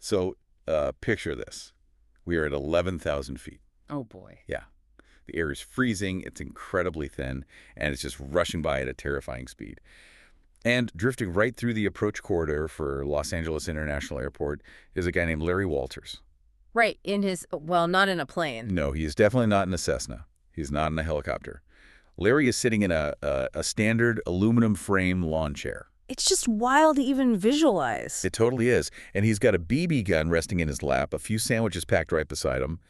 So picture this. We are at 11,000 feet. Oh, boy. Yeah. The air is freezing, it's incredibly thin, and it's just rushing by at a terrifying speed. And drifting right through the approach corridor for Los Angeles International Airport is a guy named Larry Walters. Right, in his, well, not in a plane. No, he is definitely not in a Cessna. He's not in a helicopter. Larry is sitting in a standard aluminum frame lawn chair. It's just wild to even visualize. It totally is. And he's got a BB gun resting in his lap, a few sandwiches packed right beside him,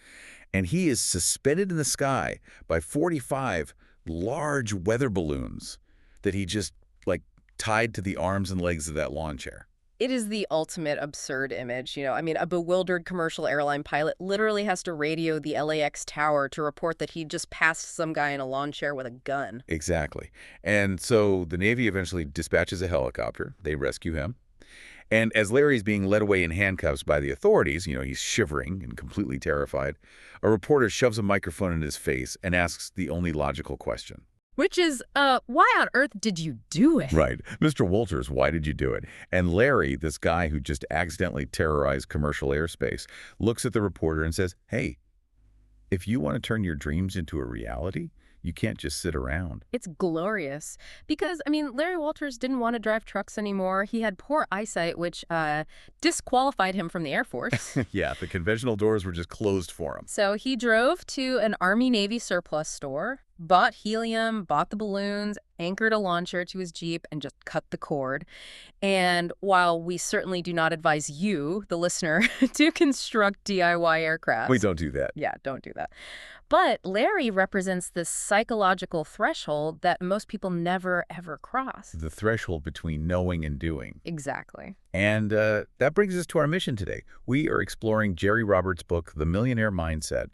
and he is suspended in the sky by 45 large weather balloons that he just, like, tied to the arms and legs of that lawn chair. It is the ultimate absurd image, you know. I mean, a bewildered commercial airline pilot literally has to radio the LAX tower to report that he just passed some guy in a lawn chair with a gun. Exactly. And so the Navy eventually dispatches a helicopter. They rescue him. And as Larry's being led away in handcuffs by the authorities, he's shivering and completely terrified, a reporter shoves a microphone in his face and asks the only logical question. Which is, why on earth did you do it? Right. Mr. Walters, why did you do it? And Larry, this guy who just accidentally terrorized commercial airspace, looks at the reporter and says, hey, if you want to turn your dreams into a reality, you can't just sit around. It's glorious. Because, I mean, Larry Walters didn't want to drive trucks anymore. He had poor eyesight, which disqualified him from the Air Force. Yeah, the conventional doors were just closed for him. So he drove to an Army-Navy surplus store, bought helium, bought the balloons, anchored a launcher to his Jeep, and just cut the cord. And while we certainly do not advise you, the listener, to construct DIY aircraft. We don't do that. Yeah, don't do that. But Larry represents this psychological threshold that most people never, ever cross. The threshold between knowing and doing. Exactly. And that brings us to our mission today. We are exploring Jerry Roberts' book, The Millionaire Mindset.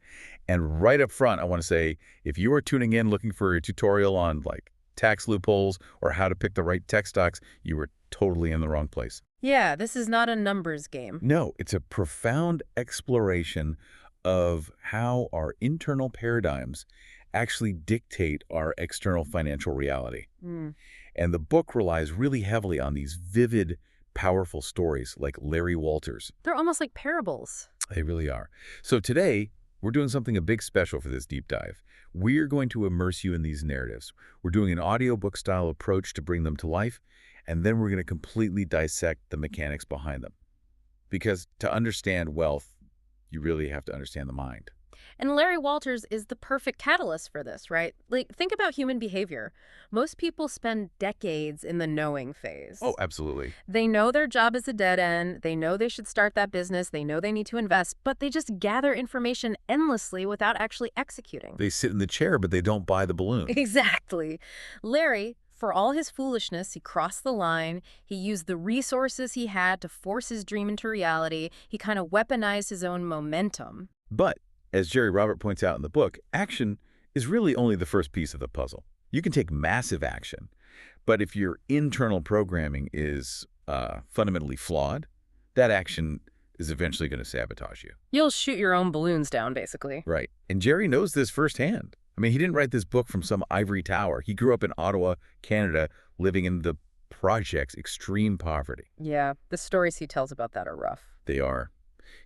And right up front, I want to say, if you are tuning in looking for a tutorial on, like, tax loopholes or how to pick the right tech stocks, you were totally in the wrong place. Yeah, this is not a numbers game. No, it's a profound exploration of how our internal paradigms actually dictate our external financial reality. And the book relies really heavily on these vivid, powerful stories like Larry Walters. They're almost like parables. They really are. So today, we're doing something a big special for this deep dive. We're going to immerse you in these narratives. We're doing an audiobook style approach to bring them to life, and then we're going to completely dissect the mechanics behind them. Because to understand wealth, you really have to understand the mind. And Larry Walters is the perfect catalyst for this, right? Like, think about human behavior. Most people spend decades in the knowing phase. Oh, absolutely. They know their job is a dead end. They know they should start that business. They know they need to invest, but they just gather information endlessly without actually executing. They sit in the chair, but they don't buy the balloon. Exactly. Larry, for all his foolishness, he crossed the line. He used the resources he had to force his dream into reality. He kind of weaponized his own momentum. But as Jerry Robert points out in the book, action is really only the first piece of the puzzle. You can take massive action, but if your internal programming is fundamentally flawed, that action is eventually going to sabotage you. You'll shoot your own balloons down, basically. Right. And Jerry knows this firsthand. I mean, he didn't write this book from some ivory tower. He grew up in Ottawa, Canada, living in the project's extreme poverty. Yeah, the stories he tells about that are rough. They are.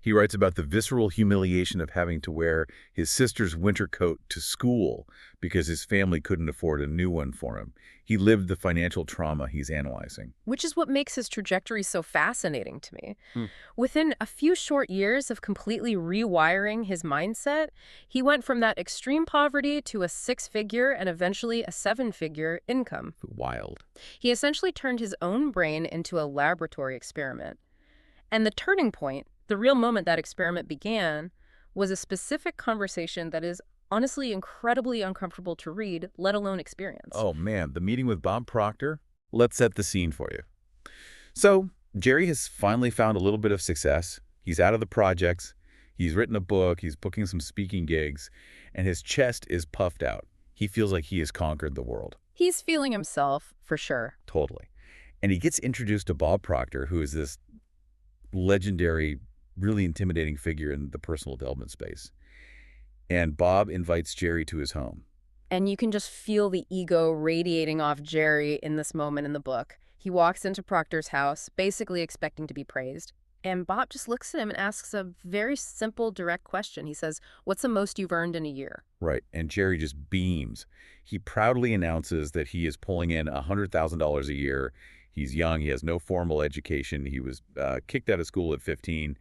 He writes about the visceral humiliation of having to wear his sister's winter coat to school because his family couldn't afford a new one for him. He lived the financial trauma he's analyzing. Which is what makes his trajectory so fascinating to me. Within a few short years of completely rewiring his mindset, he went from that extreme poverty to a 6-figure and eventually a 7-figure income. Wild. He essentially turned his own brain into a laboratory experiment. And the turning point, the real moment that experiment began, was a specific conversation that is honestly incredibly uncomfortable to read, let alone experience. Oh man, the meeting with Bob Proctor? Let's set the scene for you. So, Jerry has finally found a little bit of success. He's out of the projects. He's written a book. He's booking some speaking gigs. And his chest is puffed out. He feels like he has conquered the world. He's feeling himself, for sure. Totally. And he gets introduced to Bob Proctor, who is this legendary, really intimidating figure in the personal development space. And Bob invites Jerry to his home. And you can just feel the ego radiating off Jerry in this moment in the book. He walks into Proctor's house, basically expecting to be praised. And Bob just looks at him and asks a very simple, direct question. He says, "What's the most you've earned in a year?" Right, and Jerry just beams. He proudly announces that he is pulling in $100,000 a year. He's young, he has no formal education, he was kicked out of school at 15.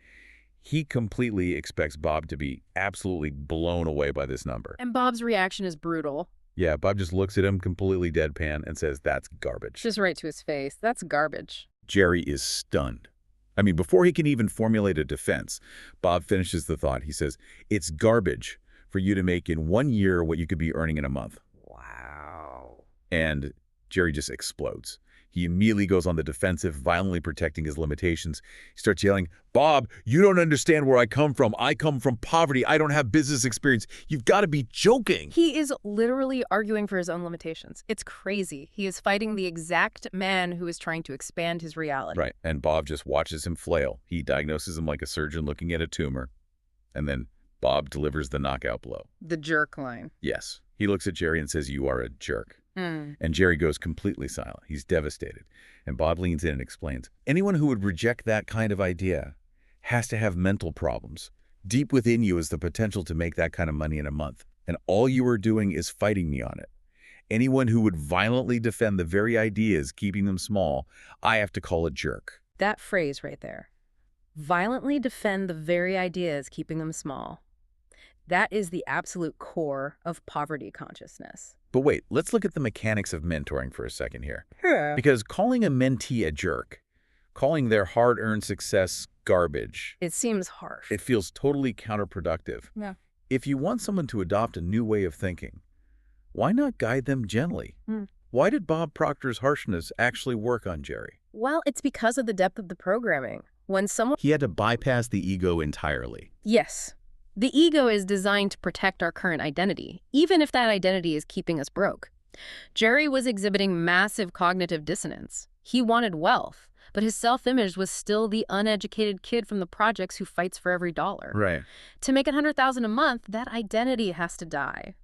He completely expects Bob to be absolutely blown away by this number. And Bob's reaction is brutal. Yeah, Bob just looks at him completely deadpan and says, "That's garbage." Just right to his face. That's garbage. Jerry is stunned. I mean, before he can even formulate a defense, Bob finishes the thought. He says, "It's garbage for you to make in 1 year what you could be earning in a month." Wow. And Jerry just explodes. He immediately goes on the defensive, violently protecting his limitations. He starts yelling, "Bob, you don't understand where I come from. I come from poverty. I don't have business experience. You've got to be joking." He is literally arguing for his own limitations. It's crazy. He is fighting the exact man who is trying to expand his reality. Right, and Bob just watches him flail. He diagnoses him like a surgeon looking at a tumor. And then Bob delivers the knockout blow. The jerk line. Yes. He looks at Jerry and says, "You are a jerk." Mm. And Jerry goes completely silent. He's devastated. And Bob leans in and explains, "Anyone who would reject that kind of idea has to have mental problems. Deep within you is the potential to make that kind of money in a month. And all you are doing is fighting me on it. Anyone who would violently defend the very ideas keeping them small, I have to call a jerk." That phrase right there. Violently defend the very ideas keeping them small. That is the absolute core of poverty consciousness. But wait, let's look at the mechanics of mentoring for a second here. Sure. Because calling a mentee a jerk, calling their hard-earned success garbage, It seems harsh. it feels totally counterproductive. Yeah. If you want someone to adopt a new way of thinking, why not guide them gently? Why did Bob Proctor's harshness actually work on Jerry? Well, it's because of the depth of the programming. When someone... He had to bypass the ego entirely. Yes. The ego is designed to protect our current identity, even if that identity is keeping us broke. Jerry was exhibiting massive cognitive dissonance. He wanted wealth, but his self-image was still the uneducated kid from the projects who fights for every dollar. Right. To make $100,000 a month, that identity has to die.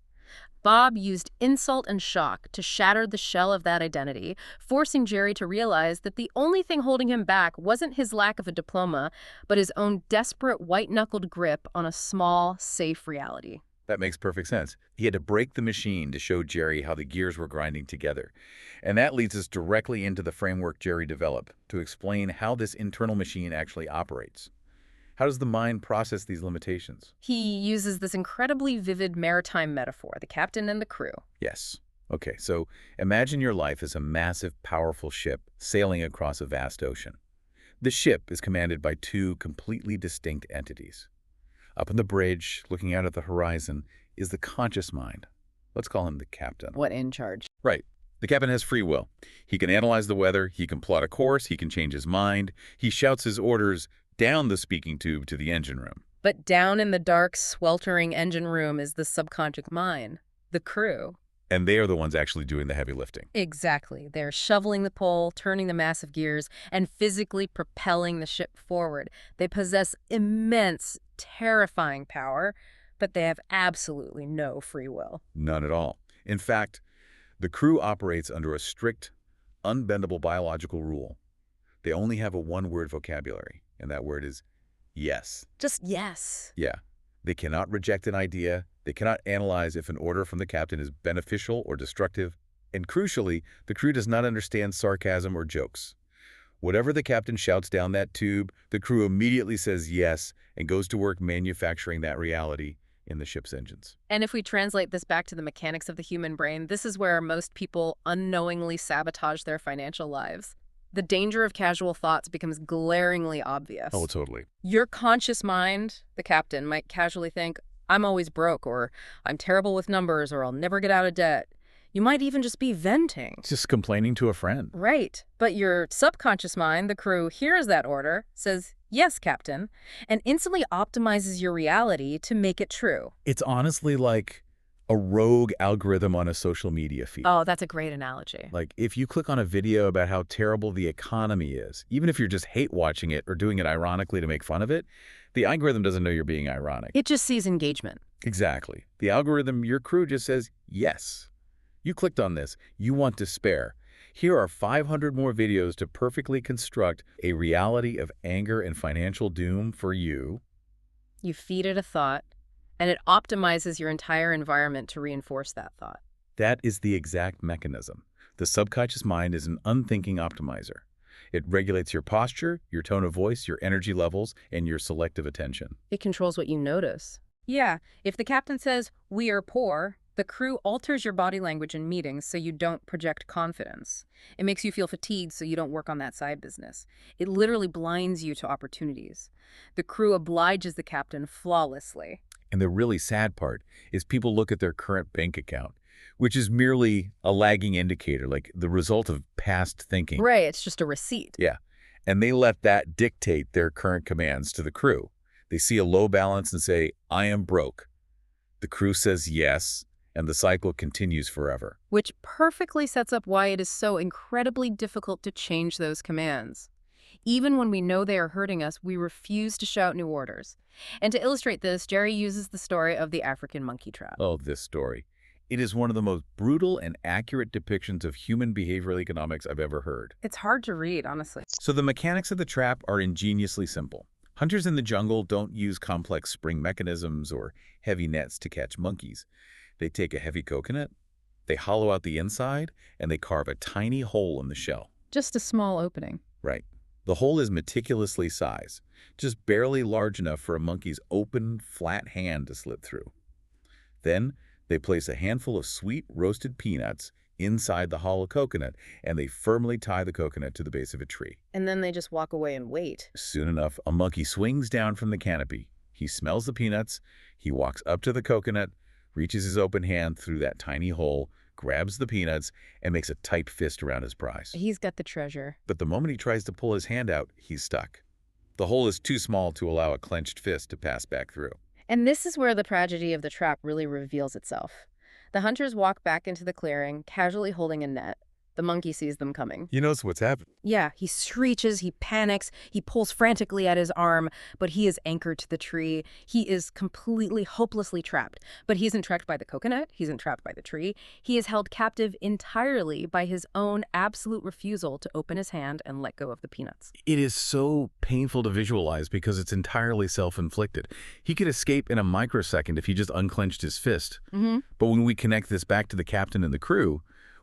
Bob used insult and shock to shatter the shell of that identity, forcing Jerry to realize that the only thing holding him back wasn't his lack of a diploma, but his own desperate white-knuckled grip on a small, safe reality. That makes perfect sense. He had to break the machine to show Jerry how the gears were grinding together. And that leads us directly into the framework Jerry developed to explain how this internal machine actually operates. How does the mind process these limitations? He uses this incredibly vivid maritime metaphor, the captain and the crew. Yes. Okay, so imagine your life as a massive, powerful ship sailing across a vast ocean. The ship is commanded by two completely distinct entities. Up on the bridge, looking out at the horizon, is the conscious mind. Let's call him the captain. What in charge? Right. The captain has free will. He can analyze the weather, he can plot a course, he can change his mind. He shouts his orders down the speaking tube to the engine room. But down in the dark, sweltering engine room is the subconscious mind, the crew. And they are the ones actually doing the heavy lifting. Exactly. They're shoveling the pole, turning the massive gears, and physically propelling the ship forward. They possess immense, terrifying power, but they have absolutely no free will. None at all. In fact, the crew operates under a strict, unbendable biological rule. They only have a one-word vocabulary, and that word is yes. Just yes. Yeah. They cannot reject an idea. They cannot analyze if an order from the captain is beneficial or destructive. And crucially, the crew does not understand sarcasm or jokes. Whatever the captain shouts down that tube, the crew immediately says yes and goes to work manufacturing that reality in the ship's engines. And if we translate this back to the mechanics of the human brain, this is where most people unknowingly sabotage their financial lives. The danger of casual thoughts becomes glaringly obvious. Oh, totally. Your conscious mind, the captain, might casually think, "I'm always broke," or "I'm terrible with numbers," or "I'll never get out of debt." You might even just be venting. Just complaining to a friend. Right. But your subconscious mind, the crew, hears that order, says, "Yes, Captain," and instantly optimizes your reality to make it true. It's honestly like a rogue algorithm on a social media feed. Oh, that's a great analogy. Like, if you click on a video about how terrible the economy is, even if you're just hate watching it or doing it ironically to make fun of it, the algorithm doesn't know you're being ironic. It just sees engagement. Exactly. The algorithm, your crew just says, yes. You clicked on this. You want despair. Here are 500 more videos to perfectly construct a reality of anger and financial doom for you. You feed it a thought, and it optimizes your entire environment to reinforce that thought. That is the exact mechanism. The subconscious mind is an unthinking optimizer. It regulates your posture, your tone of voice, your energy levels, and your selective attention. It controls what you notice. Yeah, if the captain says, "We are poor," the crew alters your body language in meetings so you don't project confidence. It makes you feel fatigued so you don't work on that side business. It literally blinds you to opportunities. The crew obliges the captain flawlessly. And the really sad part is people look at their current bank account, which is merely a lagging indicator, like the result of past thinking. Right, it's just a receipt. Yeah, and they let that dictate their current commands to the crew. They see a low balance and say, "I am broke." The crew says yes, and the cycle continues forever. Which perfectly sets up why it is so incredibly difficult to change those commands. Even when we know they are hurting us, we refuse to shout new orders. And to illustrate this, Jerry uses the story of the African monkey trap. Oh, this story. It is one of the most brutal and accurate depictions of human behavioral economics I've ever heard. It's hard to read, honestly. So the mechanics of the trap are ingeniously simple. Hunters in the jungle don't use complex spring mechanisms or heavy nets to catch monkeys. They take a heavy coconut, they hollow out the inside, and they carve a tiny hole in the shell. Just a small opening. Right. The hole is meticulously sized, just barely large enough for a monkey's open, flat hand to slip through. Then they place a handful of sweet roasted peanuts inside the hollow coconut, and they firmly tie the coconut to the base of a tree. And then they just walk away and wait. Soon enough, a monkey swings down from the canopy. He smells the peanuts, he walks up to the coconut, reaches his open hand through that tiny hole, grabs the peanuts, and makes a tight fist around his prize. He's got the treasure. But the moment he tries to pull his hand out, he's stuck. The hole is too small to allow a clenched fist to pass back through. And this is where the tragedy of the trap really reveals itself. The hunters walk back into the clearing, casually holding a net. The monkey sees them coming. He knows what's happened. Yeah, he screeches, he panics, he pulls frantically at his arm, but he is anchored to the tree. He is completely, hopelessly trapped. But he isn't trapped by the coconut, he isn't trapped by the tree. He is held captive entirely by his own absolute refusal to open his hand and let go of the peanuts. It is so painful to visualize because it's entirely self-inflicted. He could escape in a microsecond if he just unclenched his fist. But when we connect this back to the captain and the crew,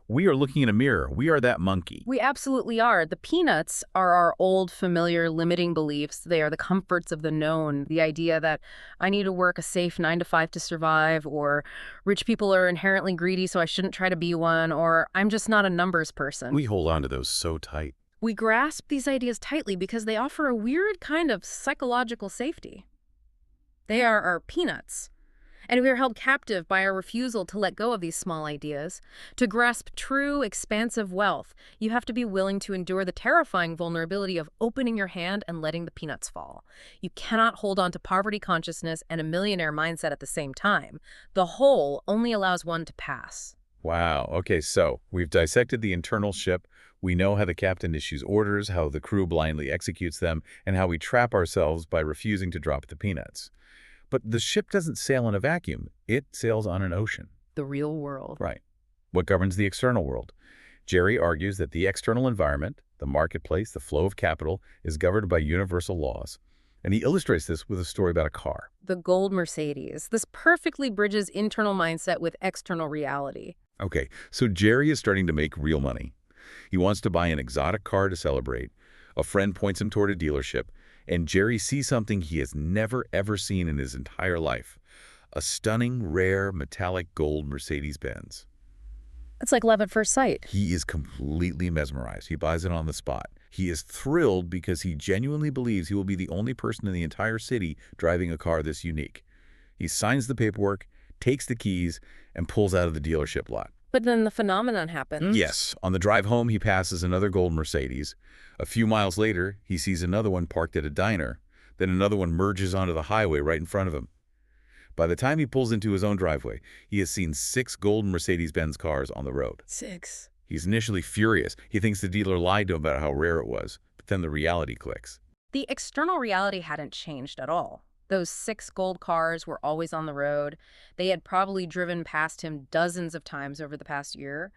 we are looking in a mirror. We are that monkey. We absolutely are. The peanuts are our old, familiar, limiting beliefs. They are the comforts of the known. The idea that I need to work a safe 9 to 5 to survive, or rich people are inherently greedy, so I shouldn't try to be one, or I'm just not a numbers person. We hold on to those so tight. We grasp these ideas tightly because they offer a weird kind of psychological safety. They are our peanuts. And we are held captive by our refusal to let go of these small ideas. To grasp true, expansive wealth, you have to be willing to endure the terrifying vulnerability of opening your hand and letting the peanuts fall. You cannot hold on to poverty consciousness and a millionaire mindset at the same time. The whole only allows one to pass. Wow. Okay, so we've dissected the internal ship. We know how the captain issues orders, how the crew blindly executes them, and how we trap ourselves by refusing to drop the peanuts. But the ship doesn't sail in a vacuum. It sails on an ocean. The real world. Right. What governs the external world? Jerry argues that the external environment, the marketplace, the flow of capital, is governed by universal laws. And he illustrates this with a story about a car. The gold Mercedes. This perfectly bridges internal mindset with external reality. Okay, so Jerry is starting to make real money. He wants to buy an exotic car to celebrate. A friend points him toward a dealership, and Jerry sees something he has never, ever seen in his entire life. A stunning, rare, metallic gold Mercedes-Benz. It's like love at first sight. He is completely mesmerized. He buys it on the spot. He is thrilled because he genuinely believes he will be the only person in the entire city driving a car this unique. He signs the paperwork, takes the keys, and pulls out of the dealership lot. But then the phenomenon happens. Yes. On the drive home, he passes another gold Mercedes. A few miles later, he sees another one parked at a diner. Then another one merges onto the highway right in front of him. By the time he pulls into his own driveway, he has seen 6 gold Mercedes-Benz cars on the road. 6. He's initially furious. He thinks the dealer lied to him about how rare it was. But then the reality clicks. The external reality hadn't changed at all. Those 6 gold cars were always on the road. They had probably driven past him dozens of times over the past year.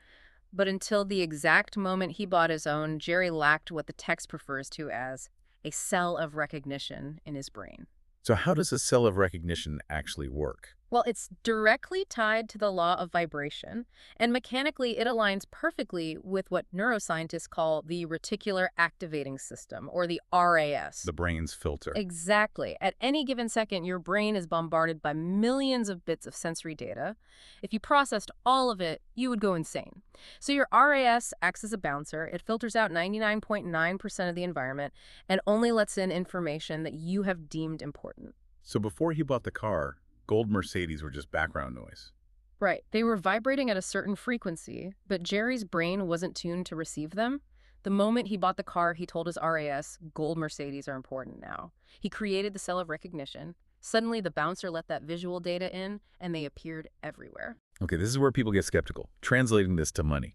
But until the exact moment he bought his own, Jerry lacked what the text refers to as a cell of recognition in his brain. So how does a cell of recognition actually work? Well, it's directly tied to the law of vibration, and mechanically it aligns perfectly with what neuroscientists call the reticular activating system, or the RAS. The brain's filter. Exactly. At any given second, your brain is bombarded by millions of bits of sensory data. If you processed all of it, you would go insane. So your RAS acts as a bouncer. It filters out 99.9% of the environment and only lets in information that you have deemed important. So before he bought the car, gold Mercedes were just background noise. Right. They were vibrating at a certain frequency, but Jerry's brain wasn't tuned to receive them. The moment he bought the car, he told his RAS, gold Mercedes are important now. He created the cell of recognition. Suddenly, the bouncer let that visual data in, and they appeared everywhere. Okay, this is where people get skeptical, translating this to money.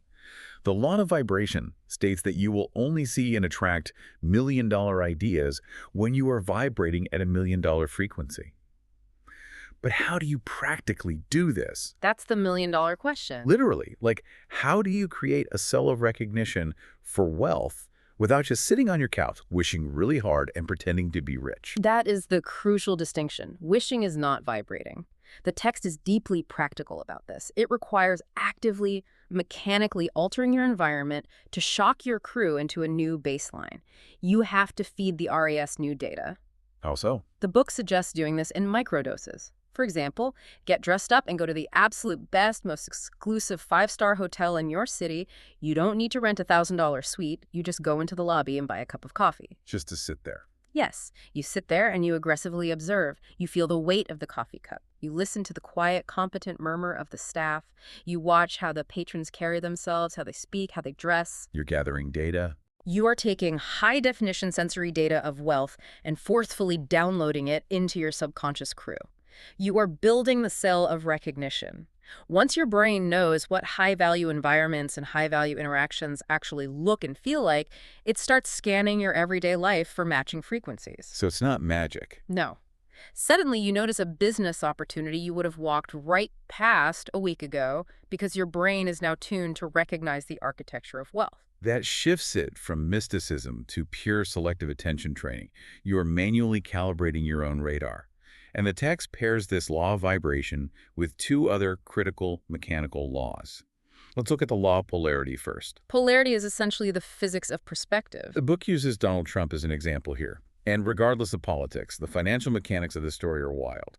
The law of vibration states that you will only see and attract million-dollar ideas when you are vibrating at a million-dollar frequency. But how do you practically do this? That's the million-dollar question. Literally, like, how do you create a cell of recognition for wealth without just sitting on your couch, wishing really hard and pretending to be rich? That is the crucial distinction. Wishing is not vibrating. The text is deeply practical about this. It requires actively, mechanically altering your environment to shock your crew into a new baseline. You have to feed the RAS new data. How so? The book suggests doing this in microdoses. For example, get dressed up and go to the absolute best, most exclusive 5-star hotel in your city. You don't need to rent a $1,000 suite. You just go into the lobby and buy a cup of coffee. Just to sit there. Yes, you sit there and you aggressively observe. You feel the weight of the coffee cup. You listen to the quiet, competent murmur of the staff. You watch how the patrons carry themselves, how they speak, how they dress. You're gathering data. You are taking high-definition sensory data of wealth and forcefully downloading it into your subconscious crew. You are building the cell of recognition. Once your brain knows what high-value environments and high-value interactions actually look and feel like, it starts scanning your everyday life for matching frequencies. So it's not magic. No. Suddenly, you notice a business opportunity you would have walked right past a week ago because your brain is now tuned to recognize the architecture of wealth. That shifts it from mysticism to pure selective attention training. You are manually calibrating your own radar. And the text pairs this law of vibration with two other critical mechanical laws. Let's look at the law of polarity first. Polarity is essentially the physics of perspective. The book uses Donald Trump as an example here. And regardless of politics, the financial mechanics of the story are wild.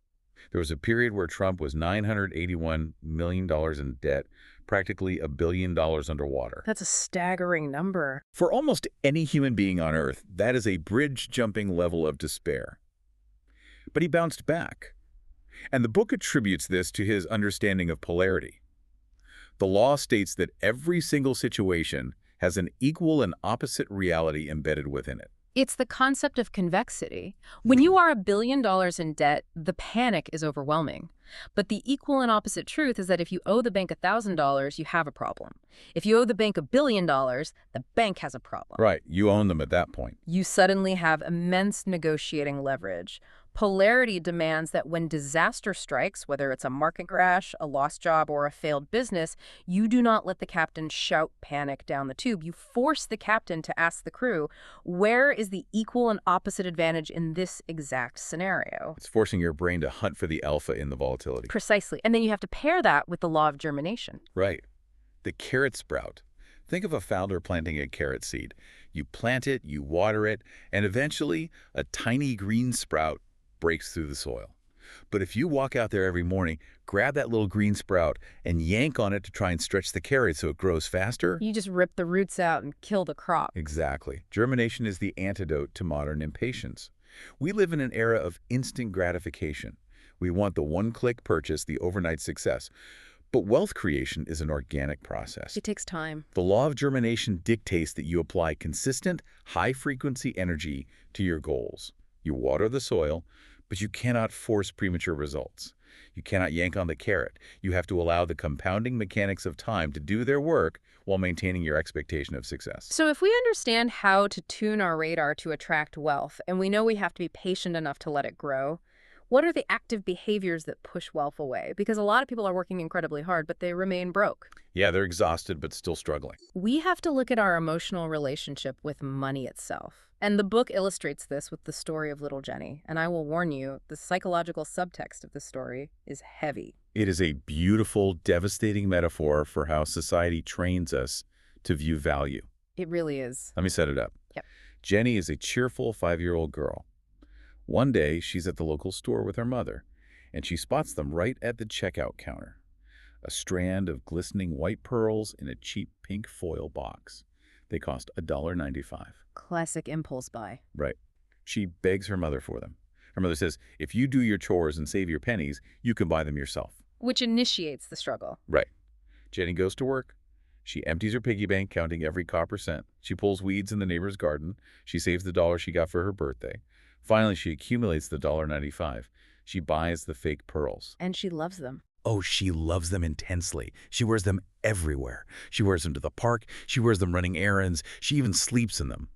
There was a period where Trump was $981 million in debt, practically $1 billion underwater. That's a staggering number. For almost any human being on Earth, that is a bridge-jumping level of despair. But he bounced back. And the book attributes this to his understanding of polarity. The law states that every single situation has an equal and opposite reality embedded within it. It's the concept of convexity. When you are $1 billion in debt, the panic is overwhelming. But the equal and opposite truth is that if you owe the bank $1,000, you have a problem. If you owe the bank $1 billion, the bank has a problem. Right, you own them at that point. You suddenly have immense negotiating leverage. Polarity demands that when disaster strikes, whether it's a market crash, a lost job, or a failed business, you do not let the captain shout panic down the tube. You force the captain to ask the crew, where is the equal and opposite advantage in this exact scenario? It's forcing your brain to hunt for the alpha in the volatility. Precisely. And then you have to pair that with the law of germination. Right. The carrot sprout. Think of a founder planting a carrot seed. You plant it, you water it, and eventually a tiny green sprout breaks through the soil. But if you walk out there every morning, grab that little green sprout and yank on it to try and stretch the carrot so it grows faster. You just rip the roots out and kill the crop. Exactly. Germination is the antidote to modern impatience. We live in an era of instant gratification. We want the one-click purchase, the overnight success. But wealth creation is an organic process. It takes time. The law of germination dictates that you apply consistent, high-frequency energy to your goals. You water the soil, but you cannot force premature results. You cannot yank on the carrot. You have to allow the compounding mechanics of time to do their work while maintaining your expectation of success. So if we understand how to tune our radar to attract wealth, and we know we have to be patient enough to let it grow, What are the active behaviors that push wealth away? Because a lot of people are working incredibly hard, but they remain broke. Yeah, they're exhausted but still struggling. We have to look at our emotional relationship with money itself. And the book illustrates this with the story of little Jenny. And I will warn you, the psychological subtext of the story is heavy. It is a beautiful, devastating metaphor for how society trains us to view value. It really is. Let me set it up. Yep. Jenny is a cheerful 5-year-old girl. One day, she's at the local store with her mother, and she spots them right at the checkout counter. A strand of glistening white pearls in a cheap pink foil box. They cost $1.95. Classic impulse buy. Right. She begs her mother for them. Her mother says, if you do your chores and save your pennies, you can buy them yourself. Which initiates the struggle. Right. Jenny goes to work. She empties her piggy bank, counting every copper cent. She pulls weeds in the neighbor's garden. She saves the dollar she got for her birthday. Finally, she accumulates the $1.95. She buys the fake pearls. And she loves them. Oh, she loves them intensely. She wears them everywhere. She wears them to the park. She wears them running errands. She even sleeps in them.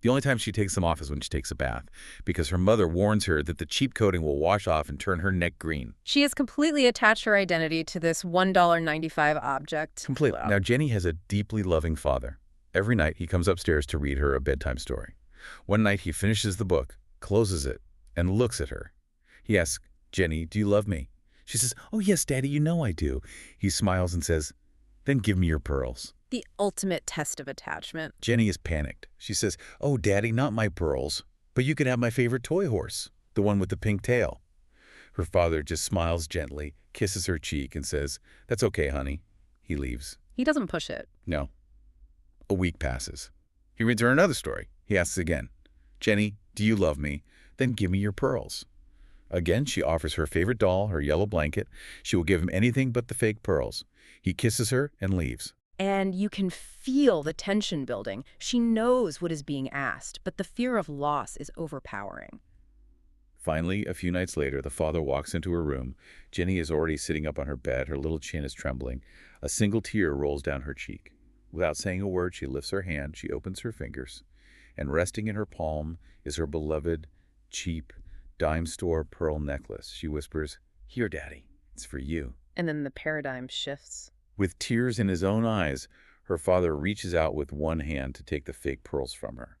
The only time she takes them off is when she takes a bath, because her mother warns her that the cheap coating will wash off and turn her neck green. She has completely attached her identity to this $1.95 object. Completely. Now, Jenny has a deeply loving father. Every night, he comes upstairs to read her a bedtime story. One night, he finishes the book, closes it, and looks at her. He asks, Jenny, do you love me? She says, oh, yes, Daddy, you know I do. He smiles and says, then give me your pearls. The ultimate test of attachment. Jenny is panicked. She says, oh, Daddy, not my pearls, but you can have my favorite toy horse, the one with the pink tail. Her father just smiles gently, kisses her cheek, and says, that's okay, honey. He leaves. He doesn't push it. No. A week passes. He reads her another story. He asks again, Jenny, do you love me? Then give me your pearls. Again, she offers her favorite doll, her yellow blanket. She will give him anything but the fake pearls. He kisses her and leaves. And you can feel the tension building. She knows what is being asked, but the fear of loss is overpowering. Finally, a few nights later, the father walks into her room. Jenny is already sitting up on her bed. Her little chin is trembling. A single tear rolls down her cheek. Without saying a word, she lifts her hand. She opens her fingers. And resting in her palm is her beloved, cheap, dime store pearl necklace. She whispers, here, Daddy, it's for you. And then the paradigm shifts. With tears in his own eyes, her father reaches out with one hand to take the fake pearls from her.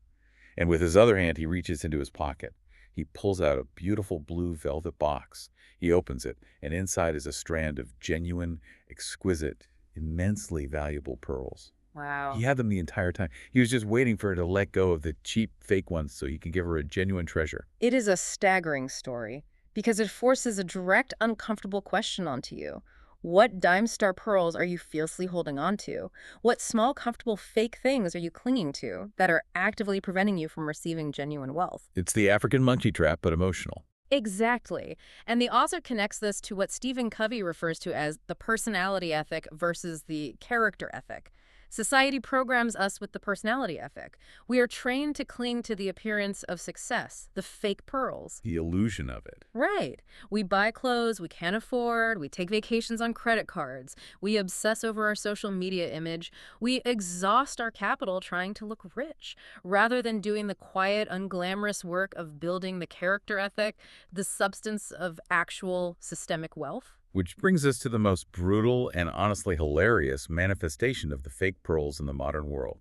And with his other hand, he reaches into his pocket. He pulls out a beautiful blue velvet box. He opens it, and inside is a strand of genuine, exquisite, immensely valuable pearls. Wow. He had them the entire time. He was just waiting for her to let go of the cheap fake ones so he could give her a genuine treasure. It is a staggering story because it forces a direct, uncomfortable question onto you. What dime star pearls are you fiercely holding on to? What small, comfortable fake things are you clinging to that are actively preventing you from receiving genuine wealth? It's the African monkey trap, but emotional. Exactly. And the author connects this to what Stephen Covey refers to as the personality ethic versus the character ethic. Society programs us with the personality ethic. We are trained to cling to the appearance of success, the fake pearls. The illusion of it. Right. We buy clothes we can't afford. We take vacations on credit cards. We obsess over our social media image. We exhaust our capital trying to look rich, rather than doing the quiet, unglamorous work of building the character ethic, the substance of actual systemic wealth. Which brings us to the most brutal and honestly hilarious manifestation of the fake pearls in the modern world.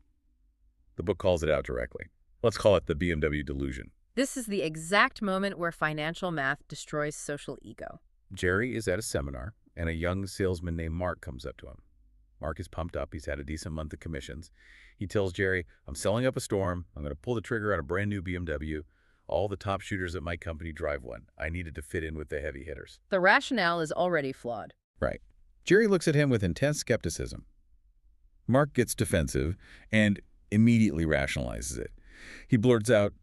The book calls it out directly. Let's call it the BMW delusion. This is the exact moment where financial math destroys social ego. Jerry is at a seminar, and a young salesman named Mark comes up to him. Mark is pumped up. He's had a decent month of commissions. He tells Jerry, I'm selling up a storm. I'm going to pull the trigger on a brand new BMW. All the top shooters at my company drive one. I needed to fit in with the heavy hitters. The rationale is already flawed. Right. Jerry looks at him with intense skepticism. Mark gets defensive and immediately rationalizes it. He blurts out,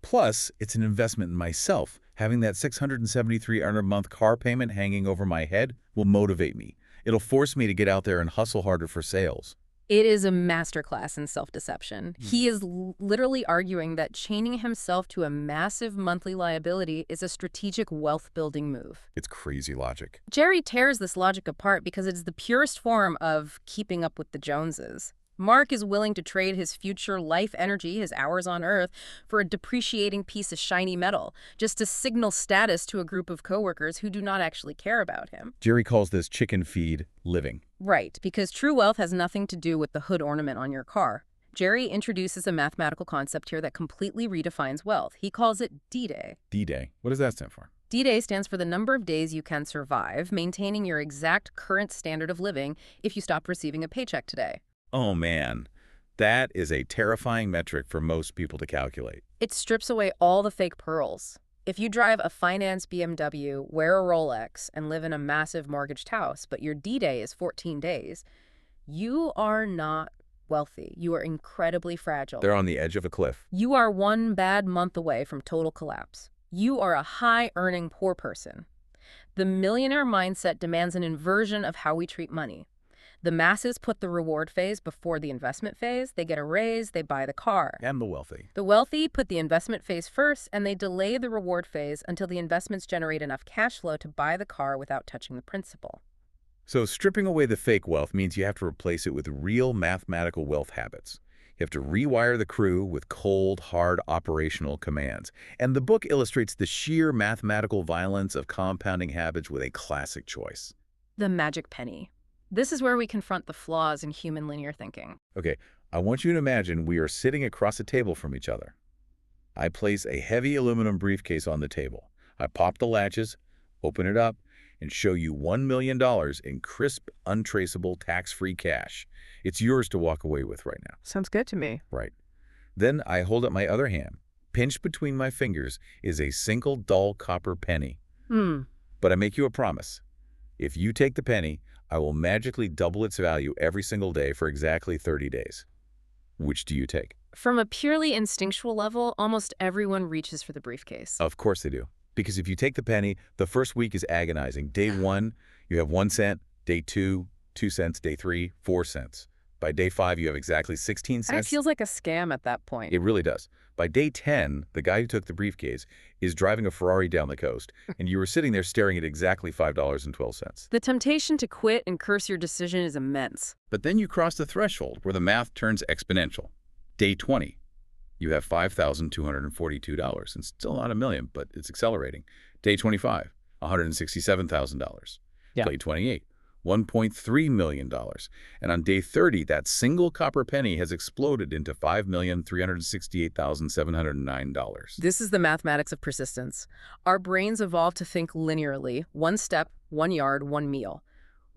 plus, it's an investment in myself. Having that $673 a month car payment hanging over my head will motivate me. It'll force me to get out there and hustle harder for sales. It is a masterclass in self-deception. He is literally arguing that chaining himself to a massive monthly liability is a strategic wealth-building move. It's crazy logic. Jerry tears this logic apart because it is the purest form of keeping up with the Joneses. Mark is willing to trade his future life energy, his hours on Earth, for a depreciating piece of shiny metal, just to signal status to a group of coworkers who do not actually care about him. Jerry calls this chicken feed living. Right, because true wealth has nothing to do with the hood ornament on your car. Jerry introduces a mathematical concept here that completely redefines wealth. He calls it D-Day. D-Day. What does that stand for? D-Day stands for the number of days you can survive, maintaining your exact current standard of living if you stop receiving a paycheck today. Oh, man. That is a terrifying metric for most people to calculate. It strips away all the fake pearls. If you drive a finance BMW, wear a Rolex, and live in a massive mortgaged house, but your D-Day is 14 days, you are not wealthy. You are incredibly fragile. They're on the edge of a cliff. You are one bad month away from total collapse. You are a high-earning poor person. The millionaire mindset demands an inversion of how we treat money. The masses put the reward phase before the investment phase. They get a raise, they buy the car. And the wealthy. The wealthy put the investment phase first, and they delay the reward phase until the investments generate enough cash flow to buy the car without touching the principal. So stripping away the fake wealth means you have to replace it with real mathematical wealth habits. You have to rewire the crew with cold, hard operational commands. And the book illustrates the sheer mathematical violence of compounding habits with a classic choice. The magic penny. This is where we confront the flaws in human linear thinking. Okay, I want you to imagine we are sitting across a table from each other. I place a heavy aluminum briefcase on the table. I pop the latches, open it up, and show you $1 million in crisp, untraceable, tax-free cash. It's yours to walk away with right now. Sounds good to me. Right. Then I hold up my other hand. Pinched between my fingers is a single dull copper penny. But I make you a promise. If you take the penny, I will magically double its value every single day for exactly 30 days. Which do you take? From a purely instinctual level, almost everyone reaches for the briefcase. Of course they do. Because if you take the penny, the first week is agonizing. Day 1, you have 1 cent. Day 2, 2 cents. Day 3, 4 cents. By day 5, you have exactly 16 cents. It feels like a scam at that point. It really does. By day 10, the guy who took the briefcase is driving a Ferrari down the coast, and you were sitting there staring at exactly $5.12. The temptation to quit and curse your decision is immense. But then you cross the threshold where the math turns exponential. Day 20, you have $5,242, and still not $1 million, but it's accelerating. Day 25, $167,000. Yeah. Day 28, $1.3 million. And on day 30, that single copper penny has exploded into $5,368,709. This is the mathematics of persistence. Our brains evolved to think linearly, 1 step, 1 yard, 1 meal.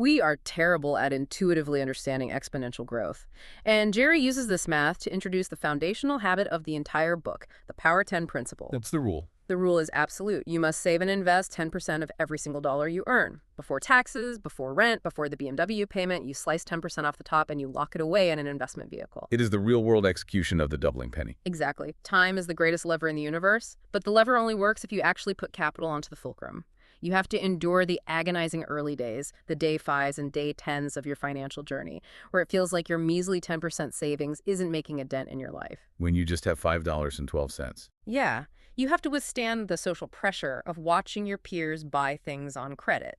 We are terrible at intuitively understanding exponential growth. And Jerry uses this math to introduce the foundational habit of the entire book, the Power 10 principle. That's the rule. The rule is absolute. You must save and invest 10% of every single dollar you earn. Before taxes, before rent, before the BMW payment, you slice 10% off the top and you lock it away in an investment vehicle. It is the real-world execution of the doubling penny. Exactly. Time is the greatest lever in the universe, but the lever only works if you actually put capital onto the fulcrum. You have to endure the agonizing early days, the day 5s and day 10s of your financial journey, where it feels like your measly 10% savings isn't making a dent in your life. When you just have $5.12. Yeah. You have to withstand the social pressure of watching your peers buy things on credit.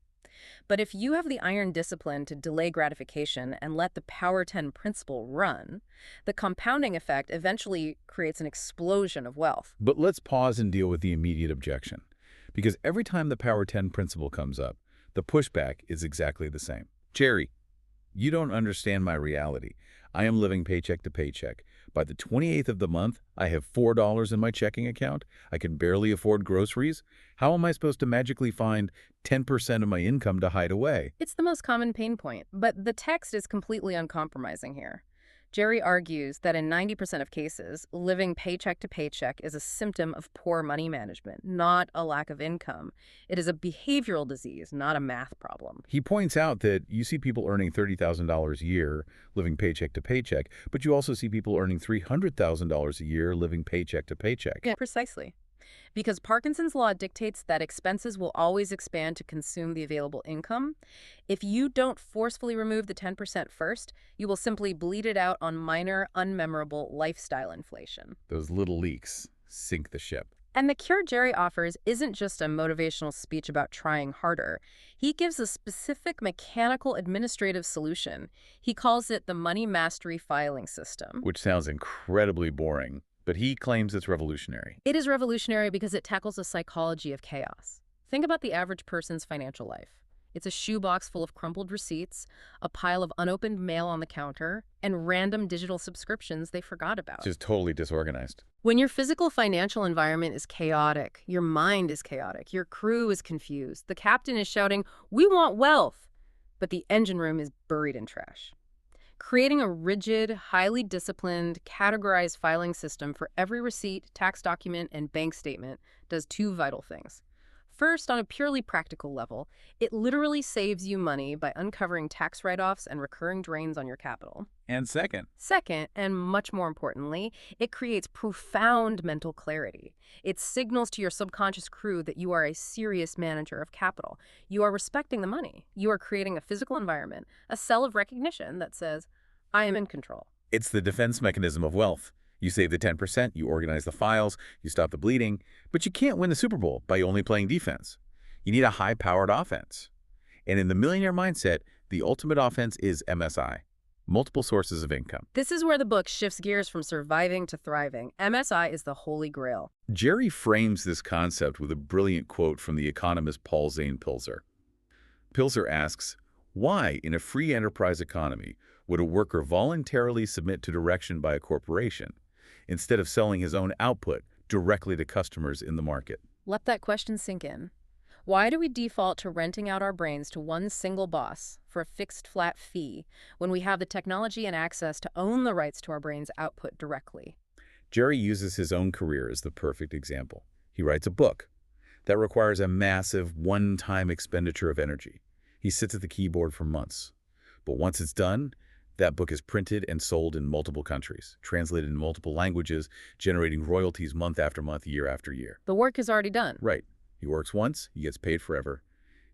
But if you have the iron discipline to delay gratification and let the Power 10 principle run, the compounding effect eventually creates an explosion of wealth. But let's pause and deal with the immediate objection. Because every time the Power 10 principle comes up, the pushback is exactly the same. Jerry, you don't understand my reality. I am living paycheck to paycheck. By the 28th of the month, I have $4 in my checking account. I can barely afford groceries. How am I supposed to magically find 10% of my income to hide away? It's the most common pain point, but the text is completely uncompromising here. Jerry argues that in 90% of cases, living paycheck to paycheck is a symptom of poor money management, not a lack of income. It is a behavioral disease, not a math problem. He points out that you see people earning $30,000 a year living paycheck to paycheck, but you also see people earning $300,000 a year living paycheck to paycheck. Yeah, precisely. Because Parkinson's law dictates that expenses will always expand to consume the available income. If you don't forcefully remove the 10% first, you will simply bleed it out on minor, unmemorable lifestyle inflation. Those little leaks sink the ship. And the cure Jerry offers isn't just a motivational speech about trying harder. He gives a specific mechanical administrative solution. He calls it the Money Mastery Filing System. Which sounds incredibly boring, but he claims it's revolutionary. It is revolutionary because it tackles the psychology of chaos. Think about the average person's financial life. It's a shoebox full of crumpled receipts, a pile of unopened mail on the counter, and random digital subscriptions they forgot about. Just totally disorganized. When your physical financial environment is chaotic, your mind is chaotic, your crew is confused, the captain is shouting, "We want wealth!" but the engine room is buried in trash. Creating a rigid, highly disciplined, categorized filing system for every receipt, tax document, and bank statement does two vital things. First, on a purely practical level, it literally saves you money by uncovering tax write-offs and recurring drains on your capital. And Second, and much more importantly, it creates profound mental clarity. It signals to your subconscious crew that you are a serious manager of capital. You are respecting the money. You are creating a physical environment, a cell of recognition that says, "I am in control." it's the defense mechanism of wealth. You save the 10%, you organize the files, you stop the bleeding, but you can't win the Super Bowl by only playing defense. You need a high-powered offense. And in the millionaire mindset, the ultimate offense is MSI, multiple sources of income. This is where the book shifts gears from surviving to thriving. MSI is the holy grail. Jerry frames this concept with a brilliant quote from the economist Paul Zane Pilzer. Pilzer asks, why, in a free enterprise economy, would a worker voluntarily submit to direction by a corporation instead of selling his own output directly to customers in the market? Let that question sink in. Why do we default to renting out our brains to one single boss for a fixed flat fee when we have the technology and access to own the rights to our brains' output directly? Jerry uses his own career as the perfect example. He writes a book that requires a massive one-time expenditure of energy. He sits at the keyboard for months. But once it's done, that book is printed and sold in multiple countries, translated in multiple languages, generating royalties month after month, year after year. The work is already done. Right. He works once, he gets paid forever.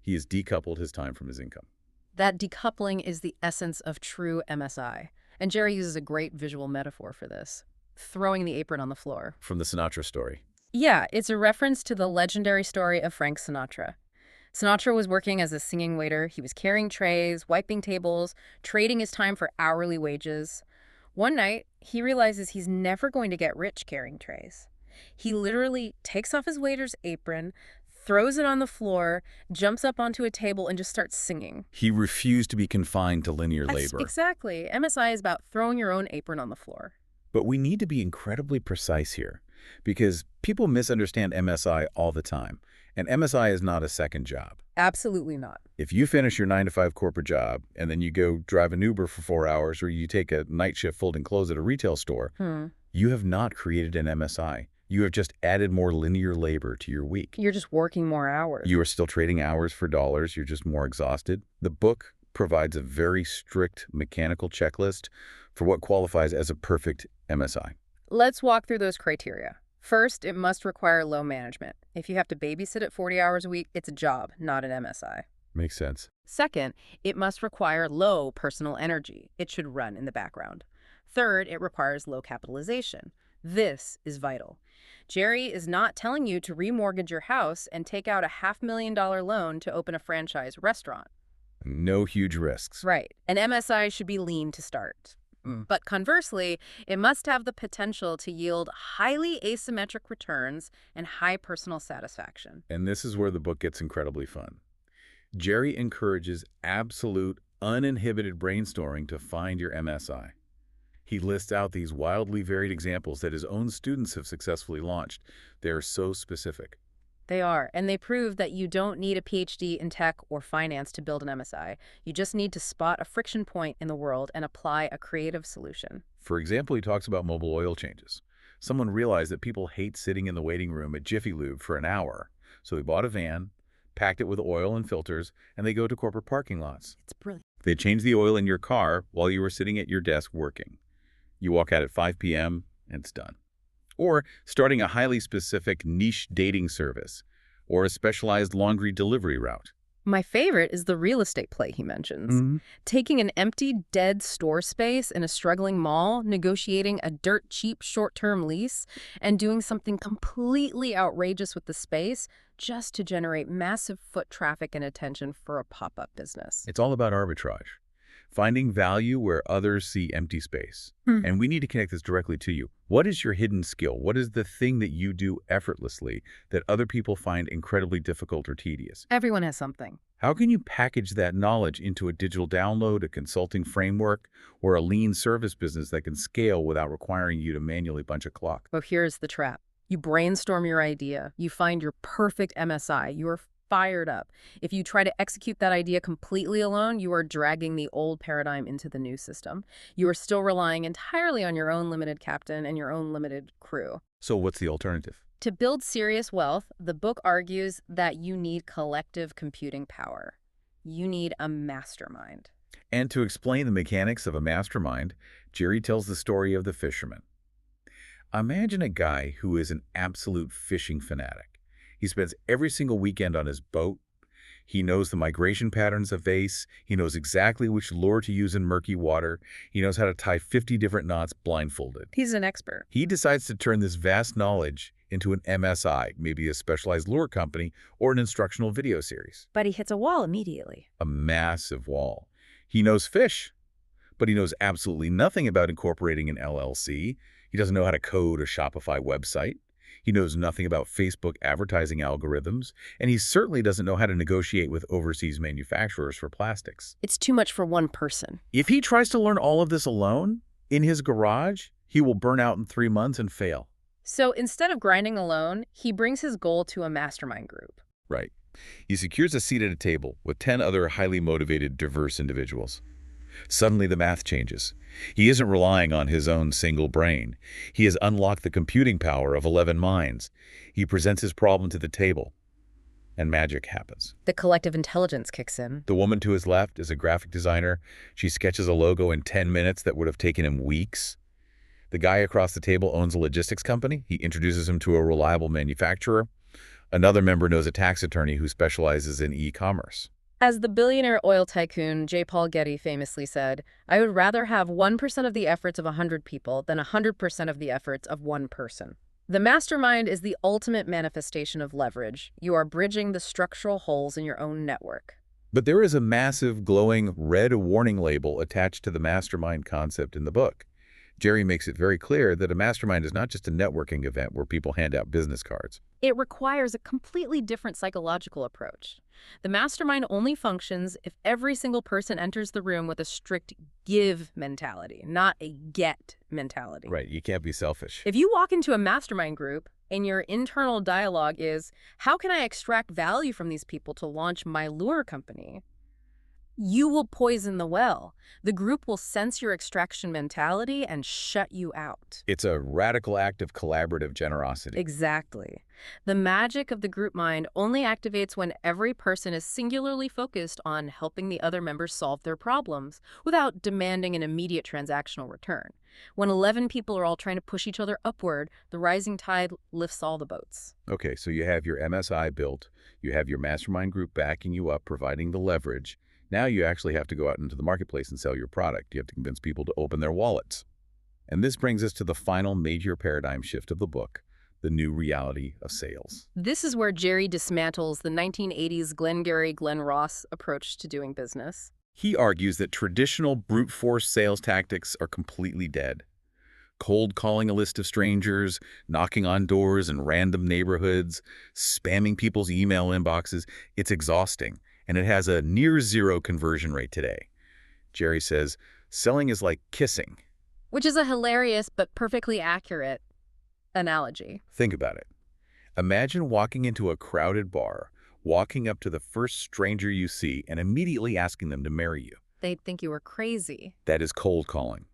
He has decoupled his time from his income. That decoupling is the essence of true MSI. And Jerry uses a great visual metaphor for this. Throwing the apron on the floor. From the Sinatra story. Yeah, it's a reference to the legendary story of Frank Sinatra. Sinatra was working as a singing waiter. He was carrying trays, wiping tables, trading his time for hourly wages. One night, he realizes he's never going to get rich carrying trays. He literally takes off his waiter's apron, throws it on the floor, jumps up onto a table, and just starts singing. He refused to be confined to linear That's labor. exactly. MSI is about throwing your own apron on the floor. But we need to be incredibly precise here, because people misunderstand MSI all the time. And MSI is not a second job. Absolutely not. If you finish your 9-to-5 corporate job and then you go drive an Uber for 4 hours or you take a night shift folding clothes at a retail store, you have not created an MSI. You have just added more linear labor to your week. You're just working more hours. You are still trading hours for dollars. You're just more exhausted. The book provides a very strict mechanical checklist for what qualifies as a perfect MSI. Let's walk through those criteria. First, it must require low management. If you have to babysit at 40 hours a week, it's a job, not an MSI. Makes sense. Second, it must require low personal energy. It should run in the background. Third, it requires low capitalization. This is vital. Jerry is not telling you to remortgage your house and take out a $500,000 loan to open a franchise restaurant. No huge risks. Right. An MSI should be lean to start. But conversely, it must have the potential to yield highly asymmetric returns and high personal satisfaction. And this is where the book gets incredibly fun. Jerry encourages absolute, uninhibited brainstorming to find your MSI. He lists out these wildly varied examples that his own students have successfully launched. They are so specific. They are, and they prove that you don't need a PhD in tech or finance to build an MSI. You just need to spot a friction point in the world and apply a creative solution. For example, he talks about mobile oil changes. Someone realized that people hate sitting in the waiting room at Jiffy Lube for an hour. So they bought a van, packed it with oil and filters, and they go to corporate parking lots. It's brilliant. They change the oil in your car while you were sitting at your desk working. You walk out at 5 p.m. and it's done. Or starting a highly specific niche dating service, or a specialized laundry delivery route. My favorite is the real estate play he mentions. Taking an empty, dead store space in a struggling mall, negotiating a dirt cheap short-term lease, and doing something completely outrageous with the space just to generate massive foot traffic and attention for a pop-up business. It's all about arbitrage, finding value where others see empty space. And we need to connect this directly to you. What is your hidden skill? What is the thing that you do effortlessly that other people find incredibly difficult or tedious? Everyone has something. How can you package that knowledge into a digital download, a consulting framework, or a lean service business that can scale without requiring you to manually punch a clock? But here's the trap. You brainstorm your idea. You find your perfect MSI. You're fired up. If you try to execute that idea completely alone, you are dragging the old paradigm into the new system. You are still relying entirely on your own limited captain and your own limited crew. So what's the alternative? To build serious wealth, the book argues that you need collective computing power. You need a mastermind. And to explain the mechanics of a mastermind, Jerry tells the story of the fisherman. Imagine a guy who is an absolute fishing fanatic. He spends every single weekend on his boat. He knows the migration patterns of vase. He knows exactly which lure to use in murky water. He knows how to tie 50 different knots blindfolded. He's an expert. He decides to turn this vast knowledge into an MSI, maybe a specialized lure company or an instructional video series. But he hits a wall immediately. A massive wall. He knows fish, but he knows absolutely nothing about incorporating an LLC. He doesn't know how to code a Shopify website. He knows nothing about Facebook advertising algorithms, and he certainly doesn't know how to negotiate with overseas manufacturers for plastics. It's too much for one person. If he tries to learn all of this alone, in his garage, he will burn out in 3 months and fail. So instead of grinding alone, he brings his goal to a mastermind group. Right. He secures a seat at a table with 10 other highly motivated, diverse individuals. Suddenly the math changes. He isn't relying on his own single brain. He has unlocked the computing power of 11 minds. He presents his problem to the table, and magic happens. The collective intelligence kicks in. The woman to his left is a graphic designer. She sketches a logo in 10 minutes that would have taken him weeks. The guy across the table owns a logistics company. He introduces him to a reliable manufacturer. Another member knows a tax attorney who specializes in e-commerce. As the billionaire oil tycoon J. Paul Getty famously said, "I would rather have 1% of the efforts of 100 people than 100% of the efforts of one person." The mastermind is the ultimate manifestation of leverage. You are bridging the structural holes in your own network. But there is a massive glowing red warning label attached to the mastermind concept in the book. Jerry makes it very clear that a mastermind is not just a networking event where people hand out business cards. It requires a completely different psychological approach. The mastermind only functions if every single person enters the room with a strict give mentality, not a get mentality. Right, you can't be selfish. If you walk into a mastermind group and your internal dialogue is, how can I extract value from these people to launch my lure company? You will poison the well. The group will sense your extraction mentality and shut you out. It's a radical act of collaborative generosity. Exactly. The magic of the group mind only activates when every person is singularly focused on helping the other members solve their problems without demanding an immediate transactional return. When 11 people are all trying to push each other upward, the rising tide lifts all the boats. Okay, so you have your MSI built, you have your mastermind group backing you up, providing the leverage. Now you actually have to go out into the marketplace and sell your product. You have to convince people to open their wallets. And this brings us to the final major paradigm shift of the book, the new reality of sales. This is where Jerry dismantles the 1980s Glenn Ross approach to doing business. He argues that traditional brute force sales tactics are completely dead. Cold calling a list of strangers, knocking on doors in random neighborhoods, spamming people's email inboxes, it's exhausting. And it has a near-zero conversion rate today. Jerry says, selling is like kissing. Which is a hilarious but perfectly accurate analogy. Think about it. Imagine walking into a crowded bar, walking up to the first stranger you see, and immediately asking them to marry you. They'd think you were crazy. That is cold calling.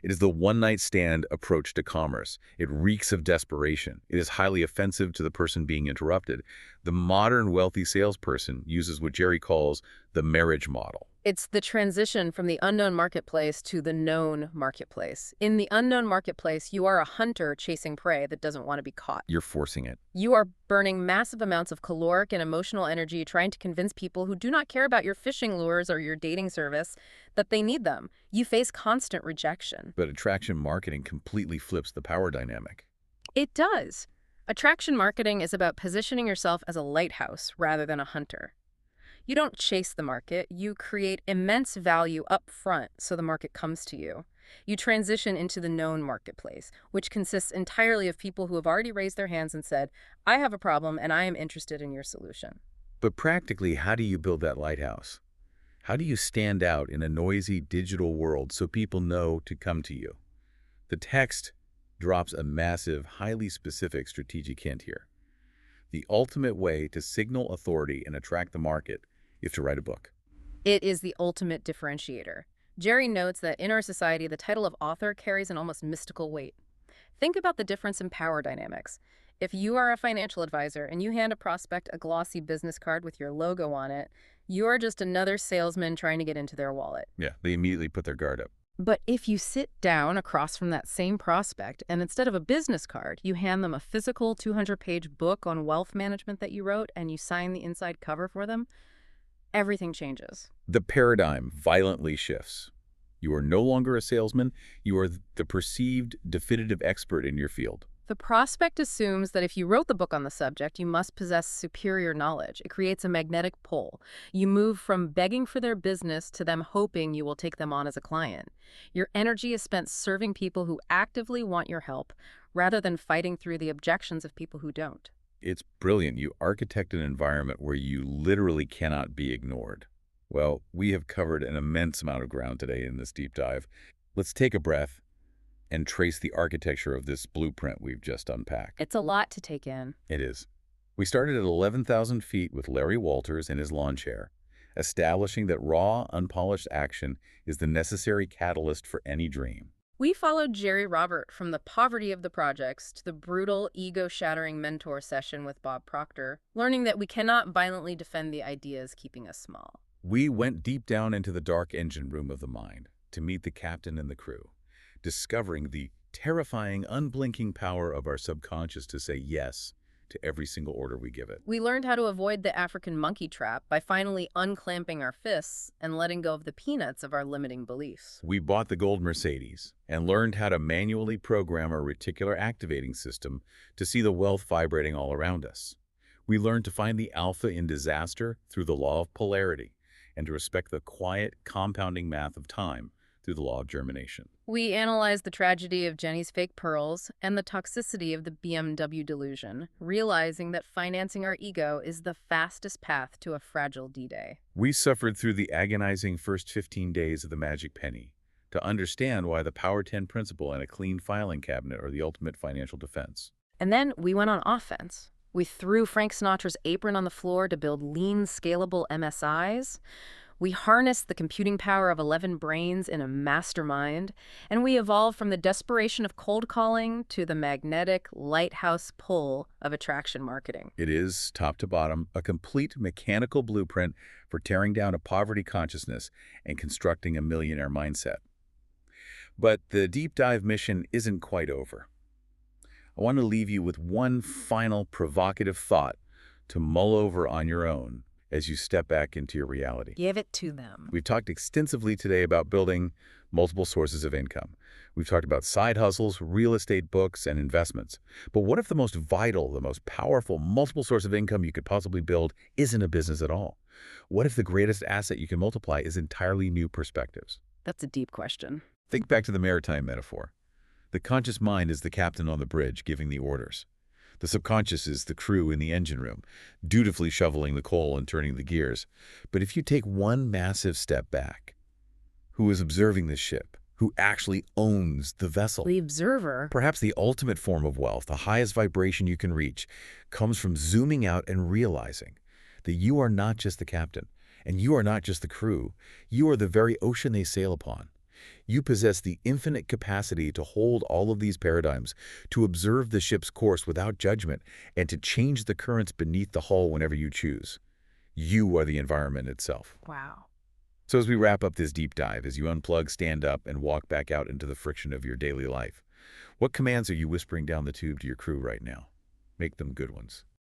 It is the one-night stand approach to commerce. It reeks of desperation. It is highly offensive to the person being interrupted. The modern wealthy salesperson uses what Jerry calls the marriage model. It's the transition from the unknown marketplace to the known marketplace. In the unknown marketplace, you are a hunter chasing prey that doesn't want to be caught. You're forcing it. You are burning massive amounts of caloric and emotional energy trying to convince people who do not care about your fishing lures or your dating service that they need them. You face constant rejection. But attraction marketing completely flips the power dynamic. It does. Attraction marketing is about positioning yourself as a lighthouse rather than a hunter. You don't chase the market, you create immense value up front so the market comes to you. You transition into the known marketplace, which consists entirely of people who have already raised their hands and said, I have a problem and I am interested in your solution. But practically, how do you build that lighthouse? How do you stand out in a noisy digital world so people know to come to you? The text drops a massive, highly specific strategic hint here. The ultimate way to signal authority and attract the market is to write a book. It is the ultimate differentiator. Jerry notes that in our society, the title of author carries an almost mystical weight. Think about the difference in power dynamics. If you are a financial advisor and you hand a prospect a glossy business card with your logo on it, you are just another salesman trying to get into their wallet. Yeah, they immediately put their guard up. But if you sit down across from that same prospect and instead of a business card, you hand them a physical 200-page book on wealth management that you wrote and you sign the inside cover for them, everything changes. The paradigm violently shifts. You are no longer a salesman. You are the perceived definitive expert in your field. The prospect assumes that if you wrote the book on the subject, you must possess superior knowledge. It creates a magnetic pull. You move from begging for their business to them hoping you will take them on as a client. Your energy is spent serving people who actively want your help, rather than fighting through the objections of people who don't. It's brilliant. You architect an environment where you literally cannot be ignored. Well, we have covered an immense amount of ground today in this deep dive. Let's take a breath and trace the architecture of this blueprint we've just unpacked. It's a lot to take in. It is. We started at 11,000 feet with Larry Walters in his lawn chair, establishing that raw, unpolished action is the necessary catalyst for any dream. We followed Jerry Robert from the poverty of the projects to the brutal, ego-shattering mentor session with Bob Proctor, learning that we cannot violently defend the ideas keeping us small. We went deep down into the dark engine room of the mind to meet the captain and the crew, discovering the terrifying, unblinking power of our subconscious to say yes to every single order we give it. We learned how to avoid the African monkey trap by finally unclamping our fists and letting go of the peanuts of our limiting beliefs. We bought the gold Mercedes and learned how to manually program our reticular activating system to see the wealth vibrating all around us. We learned to find the alpha in disaster through the law of polarity and to respect the quiet, compounding math of time through the law of germination. We analyzed the tragedy of Jenny's fake pearls and the toxicity of the BMW delusion, realizing that financing our ego is the fastest path to a fragile D-Day. We suffered through the agonizing first 15 days of the magic penny to understand why the Power 10 principle and a clean filing cabinet are the ultimate financial defense. And then we went on offense. We threw Frank Sinatra's Apron on the floor to build lean, scalable MSIs. We harnessed the computing power of 11 brains in a mastermind, and we evolved from the desperation of cold calling to the magnetic lighthouse pull of attraction marketing. It is, top to bottom, a complete mechanical blueprint for tearing down a poverty consciousness and constructing a millionaire mindset. But the deep dive mission isn't quite over. I want to leave you with one final provocative thought to mull over on your own as you step back into your reality. Give it to them. We've talked extensively today about building multiple sources of income. We've talked about side hustles, real estate, books, and investments. But what if the most vital, the most powerful, multiple source of income you could possibly build isn't a business at all? What if the greatest asset you can multiply is entirely new perspectives? That's a deep question. Think back to the maritime metaphor. The conscious mind is the captain on the bridge giving the orders. The subconscious is the crew in the engine room, dutifully shoveling the coal and turning the gears. But if you take one massive step back, who is observing the ship? Who actually owns the vessel? The observer. Perhaps the ultimate form of wealth, the highest vibration you can reach, comes from zooming out and realizing that you are not just the captain, and you are not just the crew. You are the very ocean they sail upon. You possess the infinite capacity to hold all of these paradigms, to observe the ship's course without judgment, and to change the currents beneath the hull whenever you choose. You are the environment itself. Wow. So as we wrap up this deep dive, as you unplug, stand up, and walk back out into the friction of your daily life, what commands are you whispering down the tube to your crew right now? Make them good ones.